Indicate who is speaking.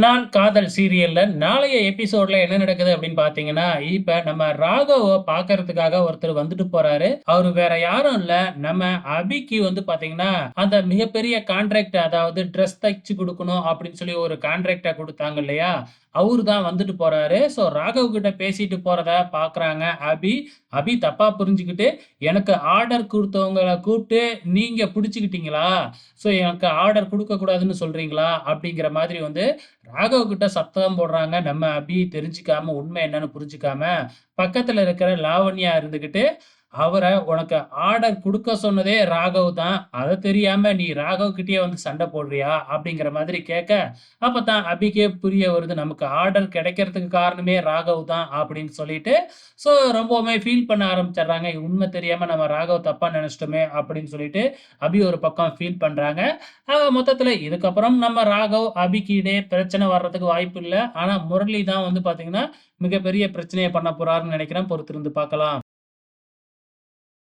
Speaker 1: நான் காதல் சீரியல்ல நாளைய எபிசோட்ல என்ன நடக்குது அப்படின்னு பார்த்தீங்கன்னா, இப்ப நம்ம ராகவ பார்க்கறதுக்காக ஒருத்தர் வந்துட்டு போறாரு. அவரு வேற யாரும் இல்ல. நம்ம அபிக்கு வந்து பார்த்தீங்கன்னா, அந்த மிகப்பெரிய கான்ட்ராக்ட் அதாவது ட்ரெஸ் தச்சு குடுக்கணும் அப்படின்னு சொல்லி ஒரு கான்ட்ராக்ட்ட குடுத்தாங்க இல்லையா? அவரு தான் வந்துட்டு போறாரு. ஸோ ராகவ் கிட்ட பேசிட்டு போறத பார்க்குறாங்க அபி. அபி தப்பா புரிஞ்சுகிட்டு, எனக்கு ஆர்டர் குடுத்தவங்கள கூப்ட்டு நீங்க புடிச்சுக்கிட்டீங்களா? ஸோ எனக்கு ஆர்டர் குடுக்கக்கூடாதுன்னு சொல்றீங்களா? அப்படிங்கிற மாதிரி வந்து ராகவ் கிட்ட சத்தம் போடுறாங்க. நம்ம அபி தெரிஞ்சுக்காம, உண்மை என்னன்னு புரிஞ்சுக்காம, பக்கத்துல இருக்கிற லாவண்யா இருந்துகிட்டு, அவர "உனக்கு ஆர்டர் குடுக்க சொன்னதே ராகவ் தான். அத தெரியாம நீ ராகவ் கிட்டயே வந்து சண்ட போடுறியா?" அப்படிங்கிற மாதிரி கேட்க, அப்பதான் அபிக்கே புரிய வருது. நமக்கு ஆர்டர் கிடைக்கிறதுக்கு காரணமே ராகவ் தான் அப்படின்னு சொல்லிட்டு, ஸோ ரொம்பவுமே ஃபீல் பண்ண ஆரம்பிச்சர்றாங்க. உண்மை தெரியாம நம்ம ராகவ் தப்பா நெனச்சுட்டோமே அப்படின்னு சொல்லிட்டு, அபி ஒரு பக்கம் ஃபீல் பண்றாங்க. மொத்தத்துல இதுக்கப்புறம் நம்ம ராகவ், அபிக்கு இடையே பிரச்சனை வர்றதுக்கு வாய்ப்பு இல்ல. ஆனா முரளி தான் வந்து பாத்தீங்கன்னா, மிகப்பெரிய பிரச்சனைய பண்ண போறாருன்னு நெனைக்கிறேன். பொறுத்திருந்து பார்க்கலாம்.